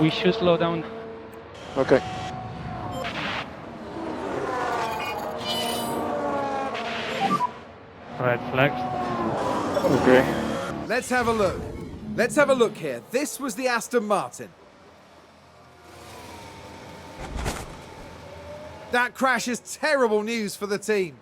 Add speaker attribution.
Speaker 1: We should slow down.
Speaker 2: Okay.
Speaker 1: Red flags.
Speaker 2: Okay.
Speaker 3: Let's have a look. Let's have a look here. This was the Aston Martin. That crash is terrible news for the team.